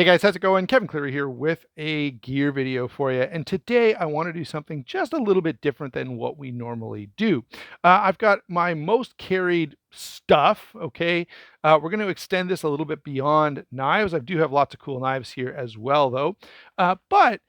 Hey guys, how's it going? Kevin Cleary here with a gear video for you. And today I want to do something just a little bit different than what we normally do. I've got my most carried stuff, okay? We're going to extend this a little bit beyond knives. I do have lots of cool knives here as well, though. But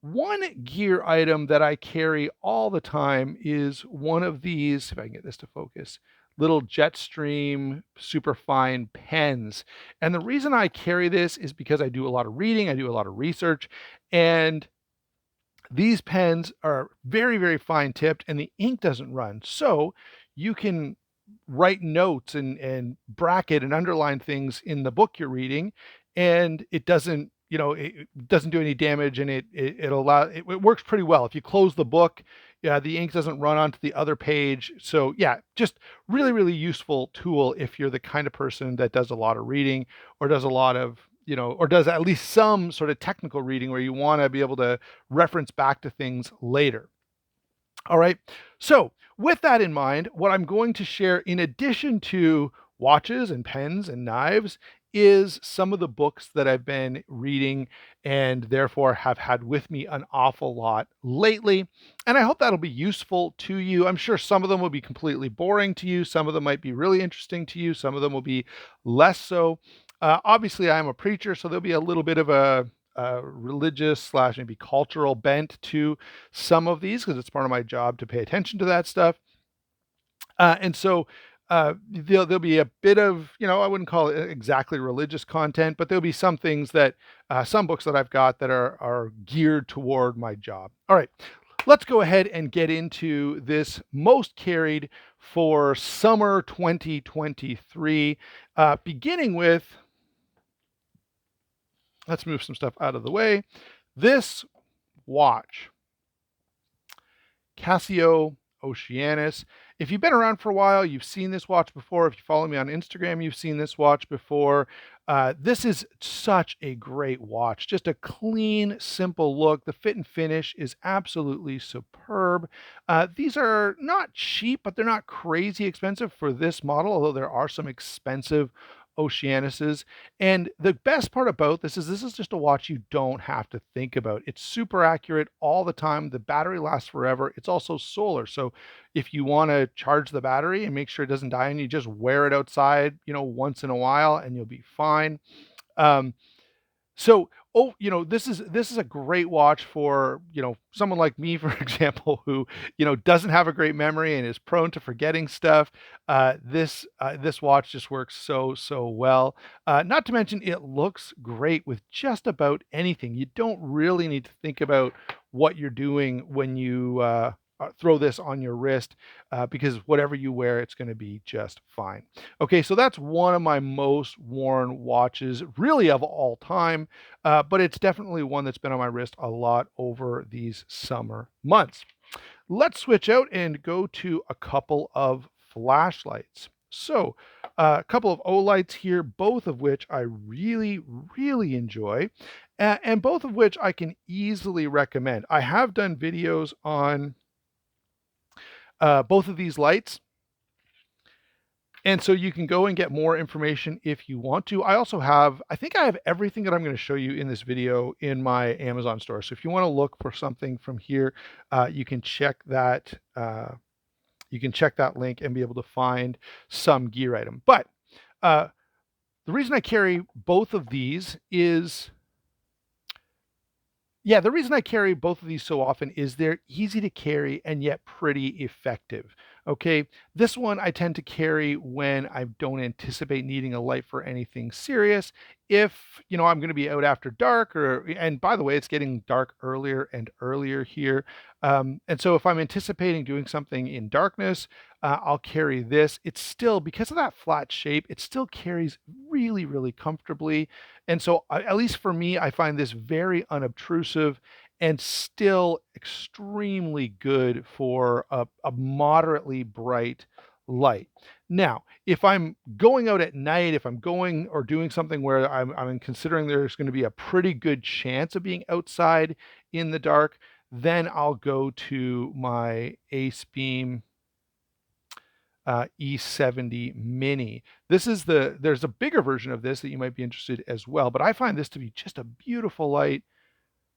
one gear item that I carry all the time is one of these, if I can get this to focus, little Jetstream superfine pens. And the reason I carry this is because I do a lot of reading, I do a lot of research, and these pens are very, very fine tipped and the ink doesn't run. So you can write notes and bracket and underline things in the book you're reading, and it doesn't, it doesn't do any damage, and it works pretty well. If you close the book, yeah, the ink doesn't run onto the other page. So yeah, just really, really useful tool if you're the kind of person that does a lot of reading or does a lot of, or does at least some sort of technical reading where you want to be able to reference back to things later. All right. So, with that in mind, what I'm going to share, in addition to watches and pens and knives, is some of the books that I've been reading and therefore have had with me an awful lot lately. And I hope that'll be useful to you. I'm sure some of them will be completely boring to you. Some of them might be really interesting to you. Some of them will be less so. Obviously, I'm a preacher, so there'll be a little bit of a religious slash maybe cultural bent to some of these because it's part of my job to pay attention to that stuff. And so there'll be a bit of, I wouldn't call it exactly religious content, but there'll be some things that, some books that I've got that are geared toward my job. All right, let's go ahead and get into this most carried for summer 2023, beginning with, let's move some stuff out of the way. This watch, Casio Oceanus. If you've been around for a while, you've seen this watch before. If you follow me on Instagram, you've seen this watch before. This is such a great watch. Just a clean, simple look. The fit and finish is absolutely superb. These are not cheap, but they're not crazy expensive for this model, although there are some expensive Oceanuses. And the best part about this is just a watch you don't have to think about. It's super accurate all the time. The battery lasts forever. It's also solar. So if you want to charge the battery and make sure it doesn't die and you just wear it outside, once in a while and you'll be fine. Um, so, this is a great watch for, someone like me, for example, who, doesn't have a great memory and is prone to forgetting stuff. This watch just works so well. Not to mention it looks great with just about anything. You don't really need to think about what you're doing when you throw this on your wrist, because whatever you wear, it's going to be just fine. Okay, so that's one of my most worn watches, really of all time, but it's definitely one that's been on my wrist a lot over these summer months. Let's switch out and go to a couple of flashlights. So, a couple of Olights here, both of which I really, really enjoy, and both of which I can easily recommend. I have done videos on both of these lights. And so you can go and get more information if you want to. I think I have everything that I'm going to show you in this video in my Amazon store. So if you want to look for something from here, you can check that. You can check that link and be able to find some gear item. But the reason I carry both of these is, yeah, the reason I carry both of these so often is they're easy to carry and yet pretty effective. Okay, this one I tend to carry when I don't anticipate needing a light for anything serious. If, I'm going to be out after dark, and by the way, it's getting dark earlier and earlier here. And so if I'm anticipating doing something in darkness, I'll carry this. It's still, because of that flat shape, it still carries really, really comfortably. And so, at least for me, I find this very unobtrusive and still extremely good for a moderately bright light. Now, if I'm going out at night, if I'm going or doing something where I'm considering there's going to be a pretty good chance of being outside in the dark, then I'll go to my Ace Beam E70 Mini. There's a bigger version of this that you might be interested as well, but I find this to be just a beautiful light.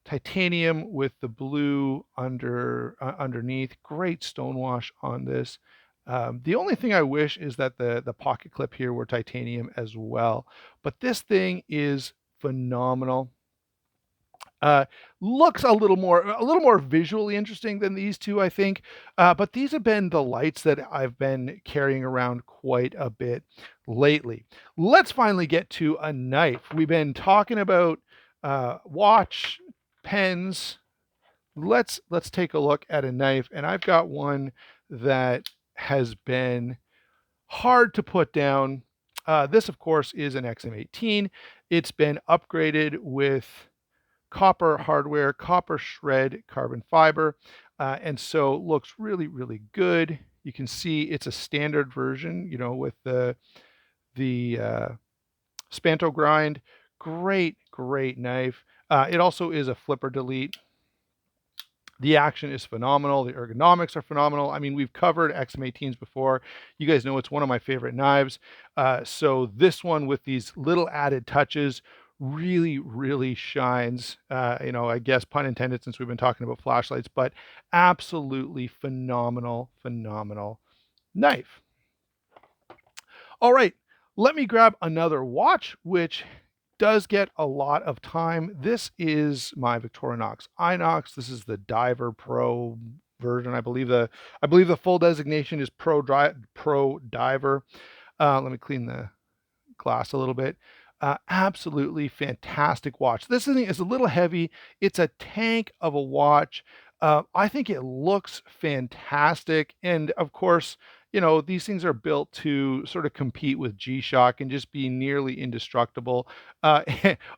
Titanium with the blue underneath. Great stonewash on this. The only thing I wish is that the pocket clip here were titanium as well. But this thing is phenomenal. Uh, Looks a little more visually interesting than these two, I think. But these have been the lights that I've been carrying around quite a bit lately. Let's finally get to a knife. We've been talking about watch, pens. Let's take a look at a knife, and I've got one that has been hard to put down. This, of course, is an XM18. It's been upgraded with copper hardware, copper shred, carbon fiber, and so looks really, really good. You can see it's a standard version, you know, with the Spanto grind. Great, great knife. It also is a flipper delete. The action is phenomenal. The ergonomics are phenomenal. I mean, we've covered XM18s before. You guys know it's one of my favorite knives. So this one with these little added touches really, really shines. You know, I guess pun intended since we've been talking about flashlights, but absolutely phenomenal, phenomenal knife. All right, let me grab another watch, which does get a lot of time. This is my Victorinox Inox. This is the Diver Pro version. I believe the full designation is Pro Diver. Let me clean the glass a little bit. Absolutely fantastic watch. This thing is a little heavy. It's a tank of a watch. I think it looks fantastic. And of course, you know, these things are built to sort of compete with G-Shock and just be nearly indestructible. Uh,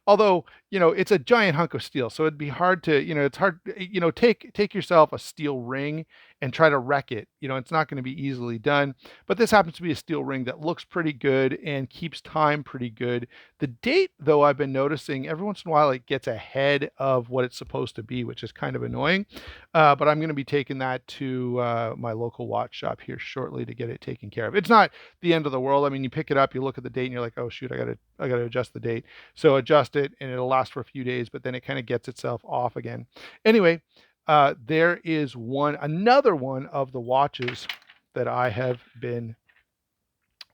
Although, you know, it's a giant hunk of steel, so it'd be hard to, you know, it's hard, you know, take yourself a steel ring and try to wreck it. You know, it's not going to be easily done. But this happens to be a steel ring that looks pretty good and keeps time pretty good. The date, though, I've been noticing every once in a while it gets ahead of what it's supposed to be, which is kind of annoying. But I'm going to be taking that to my local watch shop here shortly to get it taken care of. It's not the end of the world. I mean, you pick it up, you look at the date, and you're like, oh shoot, I gotta adjust the date. So adjust it, and it'll last for a few days, but then it kind of gets itself off again. Anyway, there is another one of the watches that I have been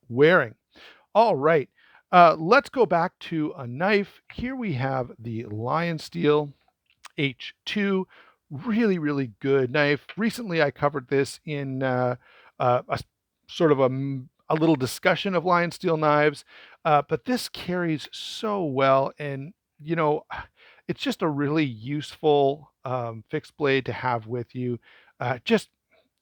wearing. All right. Let's go back to a knife. Here we have the Lion Steel H2. Really, really good knife. Recently, I covered this in a sort of a little discussion of Lion Steel knives, but this carries so well, and you know, it's just a really useful fixed blade to have with you. Just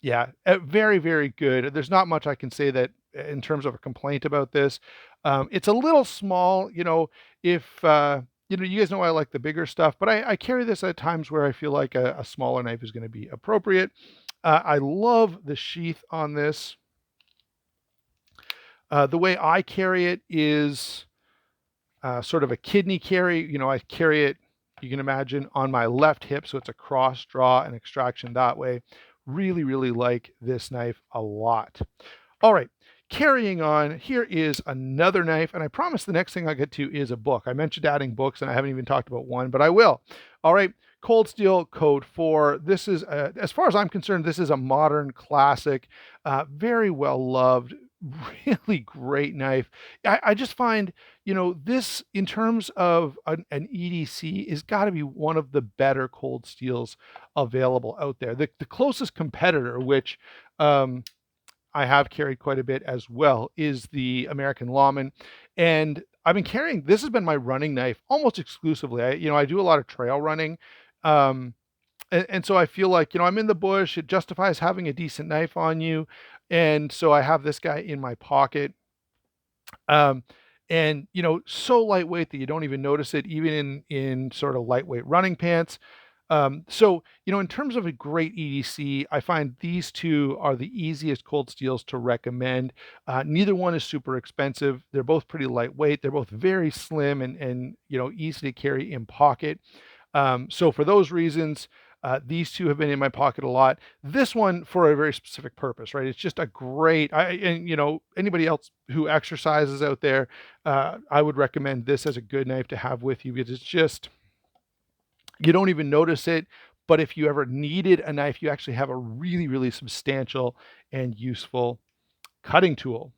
yeah, very, very good. There's not much I can say that in terms of a complaint about this. It's a little small, you know, if you know, you guys know I like the bigger stuff, but I carry this at times where I feel like a smaller knife is going to be appropriate. I love the sheath on this. The way I carry it is sort of a kidney carry. You know, I carry it, you can imagine, on my left hip, so it's a cross draw and extraction that way. Really, really like this knife a lot. All right, carrying on, here is another knife, and I promise the next thing I get to is a book. I mentioned adding books, and I haven't even talked about one, but I will. All right, Cold Steel Code 4. This is, as far as I'm concerned, this is a modern classic, very well loved, really great knife. I just find, you know, this in terms of an EDC is got to be one of the better cold steels available out there. The closest competitor, which I have carried quite a bit as well, is the American Lawman. And I've been carrying, this has been my running knife almost exclusively. You know, I do a lot of trail running. Um, and so I feel like, you know, I'm in the bush, it justifies having a decent knife on you. And so I have this guy in my pocket. Um, and you know, so lightweight that you don't even notice it, even in sort of lightweight running pants. So you know, in terms of a great EDC, I find these two are the easiest cold steels to recommend. Neither one is super expensive. They're both pretty lightweight. They're both very slim and you know, easy to carry in pocket. So for those reasons, These two have been in my pocket a lot. This one for a very specific purpose, right? It's just a great, and anybody else who exercises out there, I would recommend this as a good knife to have with you because it's just, you don't even notice it. But if you ever needed a knife, you actually have a really, really substantial and useful cutting tool.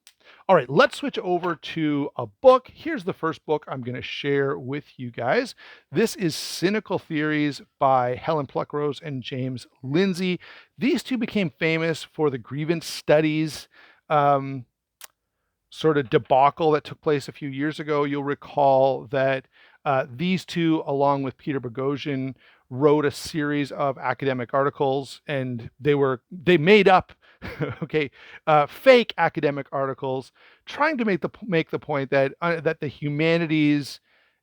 All right, let's switch over to a book. Here's the first book I'm going to share with you guys. This is Cynical Theories by Helen Pluckrose and James Lindsay. These two became famous for the grievance studies sort of debacle that took place a few years ago. You'll recall that these two, along with Peter Boghossian, wrote a series of academic articles, and they made up fake academic articles trying to make the point that that the humanities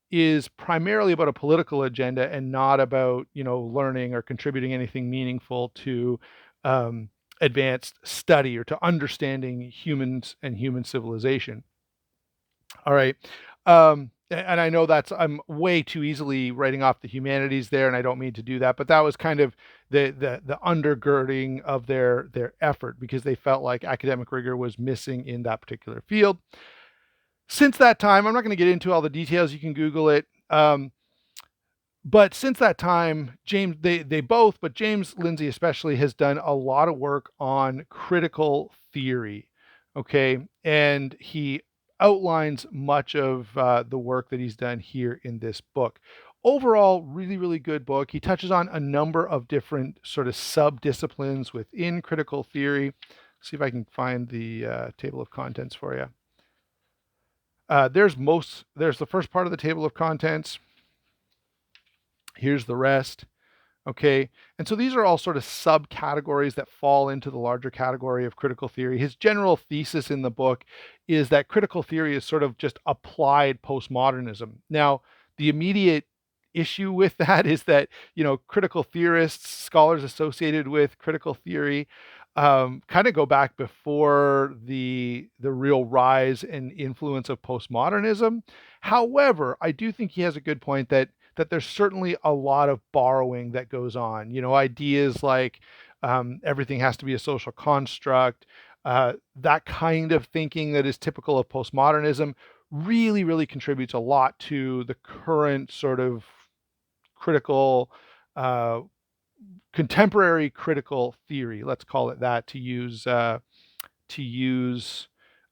is primarily about a political agenda and not about learning or contributing anything meaningful to advanced study or to understanding humans and human civilization. All right. And I know I'm way too easily writing off the humanities there, and I don't mean to do that, but that was kind of the undergirding of their effort because they felt like academic rigor was missing in that particular field. Since that time, I'm not going to get into all the details. You can Google it. But since that time, they both, but James Lindsay especially, has done a lot of work on critical theory. Okay. And he outlines much of the work that he's done here in this book. Overall, really, really good book. He touches on a number of different sort of sub-disciplines within critical theory. See if I can find the table of contents for you. There's the first part of the table of contents. Here's the rest. Okay. And so these are all sort of subcategories that fall into the larger category of critical theory. His general thesis in the book is that critical theory is sort of just applied postmodernism. Now, the immediate issue with that is that, critical theorists, scholars associated with critical theory, kind of go back before the real rise and influence of postmodernism. However, I do think he has a good point that there's certainly a lot of borrowing that goes on. Ideas like everything has to be a social construct, that kind of thinking that is typical of postmodernism really, really contributes a lot to the current sort of critical, contemporary critical theory. Let's call it that, to use Neil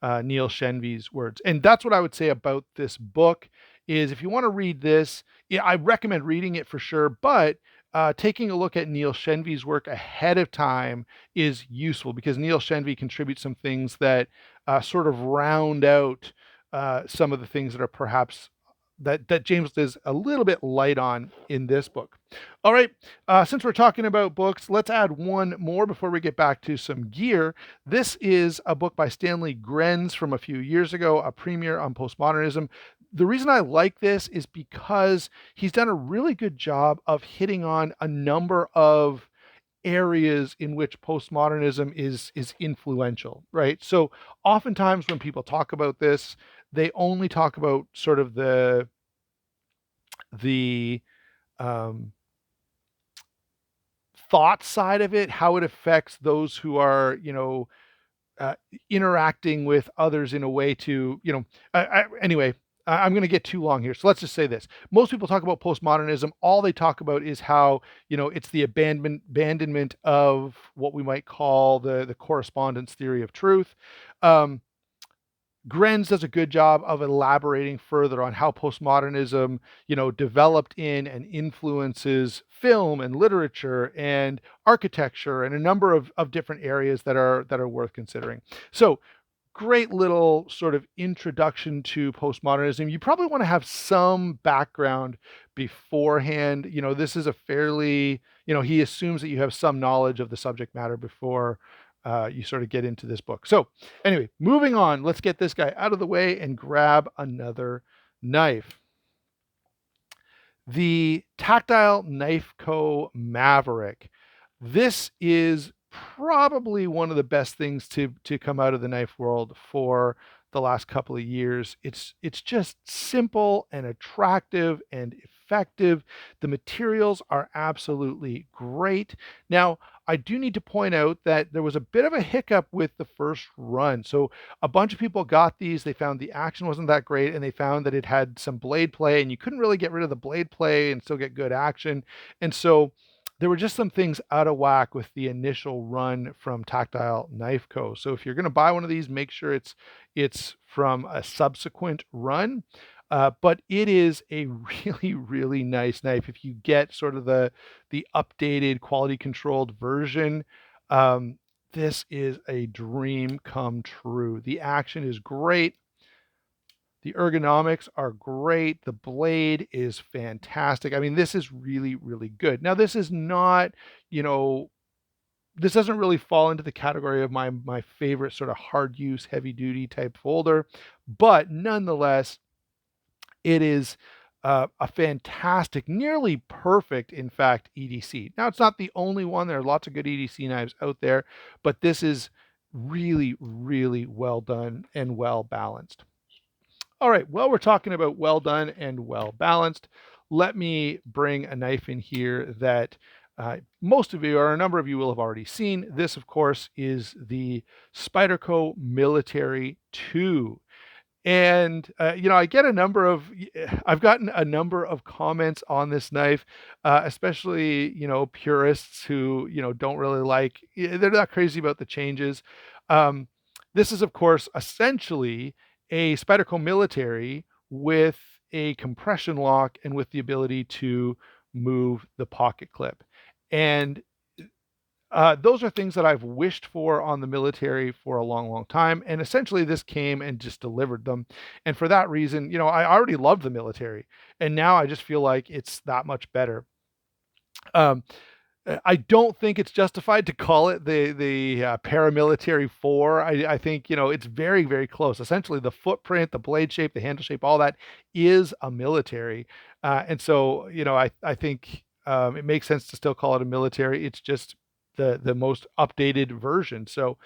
Shenvi's words. And that's what I would say about this book. Is if you want to read this, I recommend reading it for sure, but taking a look at Neil Shenvi's work ahead of time is useful because Neil Shenvi contributes some things that sort of round out some of the things that are perhaps that James is a little bit light on in this book. All right, since we're talking about books, let's add one more before we get back to some gear. This is a book by Stanley Grenz from a few years ago, A Primer on Postmodernism. The reason I like this is because he's done a really good job of hitting on a number of areas in which postmodernism is influential, right? So oftentimes when people talk about this, they only talk about sort of the thought side of it, how it affects those who are, interacting with others in a way to, anyway, I'm going to get too long here. So let's just say this. Most people talk about postmodernism. All they talk about is how, it's the abandonment of what we might call the correspondence theory of truth. Grenz does a good job of elaborating further on how postmodernism, developed in and influences film and literature and architecture and a number of different areas that are worth considering. So great little sort of introduction to postmodernism. You probably want to have some background beforehand. This is a fairly, he assumes that you have some knowledge of the subject matter before you sort of get into this book. So anyway, moving on, let's get this guy out of the way and grab another knife. The Tactile Knife Co. Maverick. This is probably one of the best things to come out of the knife world for the last couple of years. It's just simple and attractive and effective. The materials are absolutely great. Now, I do need to point out that there was a bit of a hiccup with the first run. So a bunch of people got these, they found the action wasn't that great, and they found that it had some blade play, and you couldn't really get rid of the blade play and still get good action. And so there were just some things out of whack with the initial run from Tactile Knife Co. So if you're going to buy one of these, make sure it's from a subsequent run. But it is a really, really nice knife. If you get sort of the updated quality controlled version, um, this is a dream come true. The action is great. The ergonomics are great. The blade is fantastic. I mean, this is really, really good. Now, this is not, you know, this doesn't really fall into the category of my favorite sort of hard use, heavy duty type folder, but nonetheless, it is a fantastic, nearly perfect, in fact, EDC. Now, it's not the only one. There are lots of good EDC knives out there, but this is really, really well done and well balanced. All right, well, we're talking about well done and well balanced. Let me bring a knife in here that most of you, or a number of you, will have already seen. This, of course, is the Spyderco Military 2. And I get I've gotten a number of comments on this knife, especially purists who don't really like. They're not crazy about the changes. Um, this is, of course, essentially a Spyderco Military with a compression lock and with the ability to move the pocket clip. And those are things that I've wished for on the military for a long, long time. And essentially, this came and just delivered them. And for that reason, I already loved the military. And now I just feel like it's that much better. Um, I don't think it's justified to call it the paramilitary 4. I think it's very, very close. Essentially, the footprint, the blade shape, the handle shape, all that is a military, and so I think it makes sense to still call it a military. It's just the most updated version. So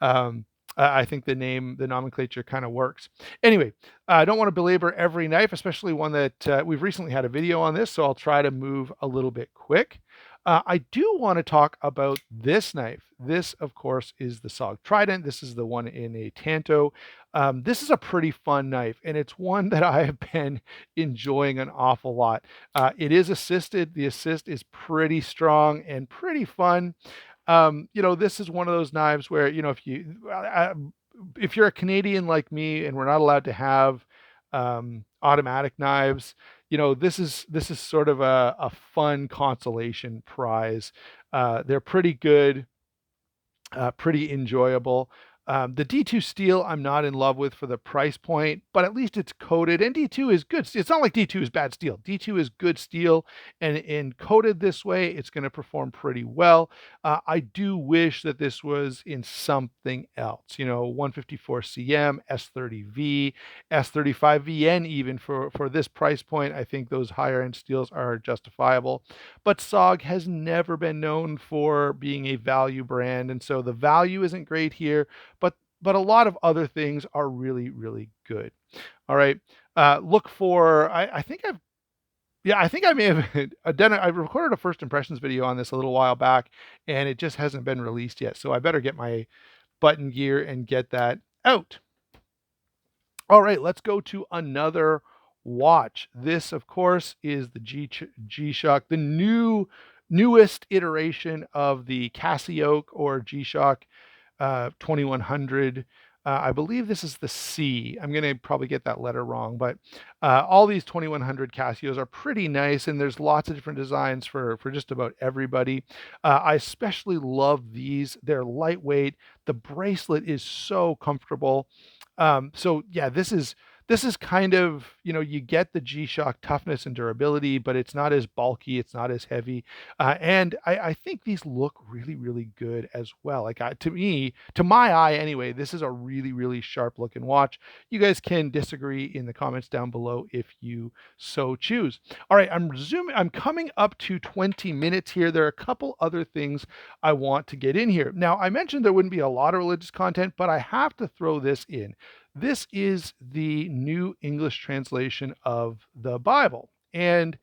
I think the nomenclature kind of works. Anyway, I don't want to belabor every knife, especially one that we've recently had a video on this, so I'll try to move a little bit quick. I do want to talk about this knife. This, of course, is the SOG Trident. This is the one in a Tanto. This is a pretty fun knife, and it's one that I have been enjoying an awful lot. It is assisted. The assist is pretty strong and pretty fun. This is one of those knives where, if you're a Canadian like me and we're not allowed to have automatic knives, this is sort of a fun consolation prize. They're pretty good, pretty enjoyable. The D2 steel I'm not in love with for the price point, but at least it's coated, and D2 is good. It's not like D2 is bad steel. D2 is good steel, and coated this way, it's going to perform pretty well. I do wish that this was in something else, 154 cm, S30V, S35VN even for this price point. I think those higher end steels are justifiable, but SOG has never been known for being a value brand, and so the value isn't great here, but a lot of other things are really, really good. All right. Look for, I think I may have done it. I recorded a first impressions video on this a little while back, and it just hasn't been released yet. So I better get my button gear and get that out. All right, let's go to another watch. This, of course, is the G-Shock, the newest iteration of the Casio or G-Shock 2100. I believe this is the C. I'm going to probably get that letter wrong, but all these 2100 Casios are pretty nice, and there's lots of different designs for just about everybody. I especially love these. They're lightweight. The bracelet is so comfortable. So yeah, this is kind of, you get the G-Shock toughness and durability, but it's not as bulky, it's not as heavy. And I think these look really, really good as well. Like to my eye anyway, this is a really, really sharp looking watch. You guys can disagree in the comments down below if you so choose. All right, I'm coming up to 20 minutes here. There are a couple other things I want to get in here. Now, I mentioned there wouldn't be a lot of religious content, but I have to throw this in. This is the New English translation of the Bible. And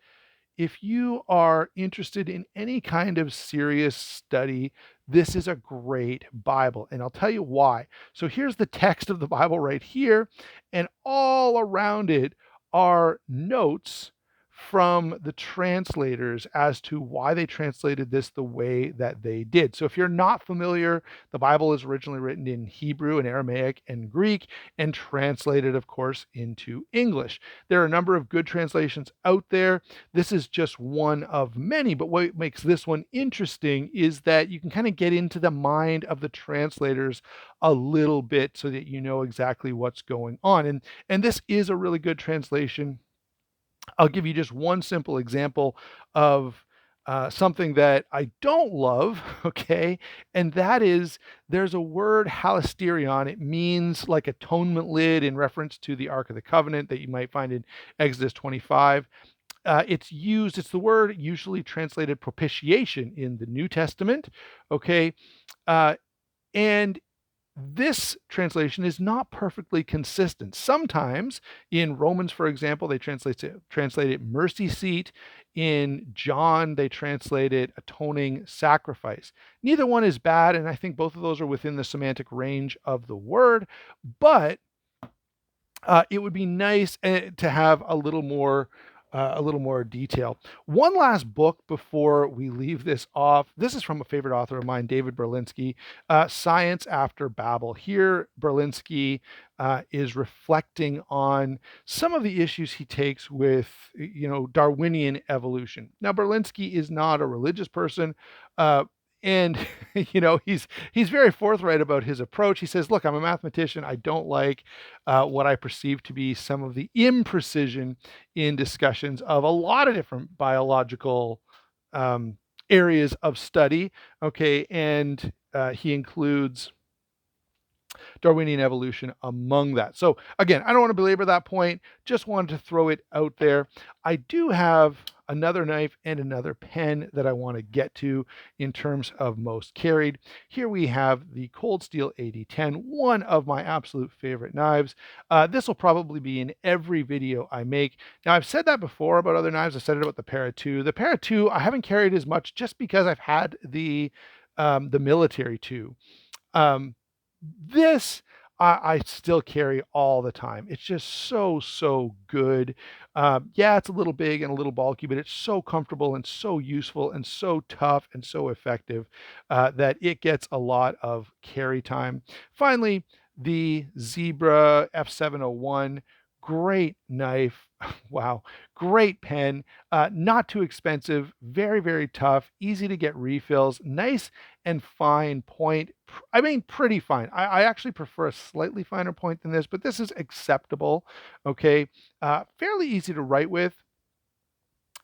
if you are interested in any kind of serious study, this is a great Bible, and I'll tell you why. So here's the text of the Bible right here, and all around it are notes from the translators as to why they translated this the way that they did. So if you're not familiar, the Bible is originally written in Hebrew and Aramaic and Greek and translated, of course, into English. There are a number of good translations out there. This is just one of many, but what makes this one interesting is that you can kind of get into the mind of the translators a little bit so that you know exactly what's going on. And this is a really good translation. I'll give you just one simple example of something that I don't love, okay? And that is there's a word halasterion. It means like atonement lid in reference to the Ark of the Covenant that you might find in Exodus 25. It's the word usually translated propitiation in the New Testament, okay? Uh, and this translation is not perfectly consistent. Sometimes in Romans, for example, they translate it mercy seat. In John, they translate it atoning sacrifice. Neither one is bad, and I think both of those are within the semantic range of the word, but it would be nice to have a little more detail. One last book before we leave this off. This is from a favorite author of mine, David Berlinski, Science After Babel. Here, Berlinski is reflecting on some of the issues he takes with, Darwinian evolution. Now, Berlinski is not a religious person. And he's very forthright about his approach. He says, "Look, I'm a mathematician. I don't like what I perceive to be some of the imprecision in discussions of a lot of different biological areas of study." Okay, and he includes Darwinian evolution among that. So again, I don't want to belabor that point. Just wanted to throw it out there. I do have another knife and another pen that I want to get to in terms of most carried. Here we have the Cold Steel 8010, one of my absolute favorite knives. This will probably be in every video I make. Now, I've said that before about other knives. I said it about the Para 2. The Para 2, I haven't carried as much just because I've had the military 2. This I still carry all the time. It's just so good. Yeah, it's a little big and a little bulky, but it's so comfortable and so useful and so tough and so effective that it gets a lot of carry time. Finally, the Zebra F701, great knife. Wow, great pen. Not too expensive, very tough, easy to get refills, nice and fine point. I mean, pretty fine. I actually prefer a slightly finer point than this, but this is acceptable. Okay, fairly easy to write with.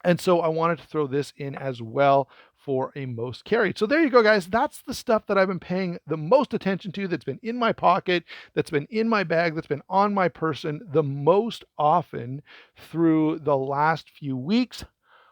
And so I wanted to throw this in as well for a most carried. So there you go, guys. That's the stuff that I've been paying the most attention to, that's been in my pocket, that's been in my bag, that's been on my person the most often through the last few weeks.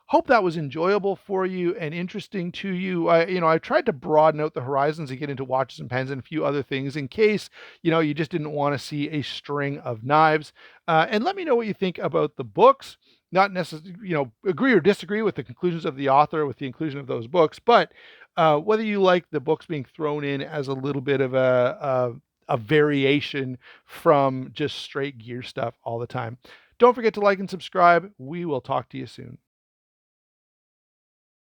Hope that was enjoyable for you and interesting to you. I tried to broaden out the horizons and get into watches and pens and a few other things in case, you just didn't want to see a string of knives. And let me know what you think about the books. Not necessarily, agree or disagree with the conclusions of the author with the inclusion of those books, but whether you like the books being thrown in as a little bit of a variation from just straight gear stuff all the time. Don't forget to like and subscribe. We will talk to you soon.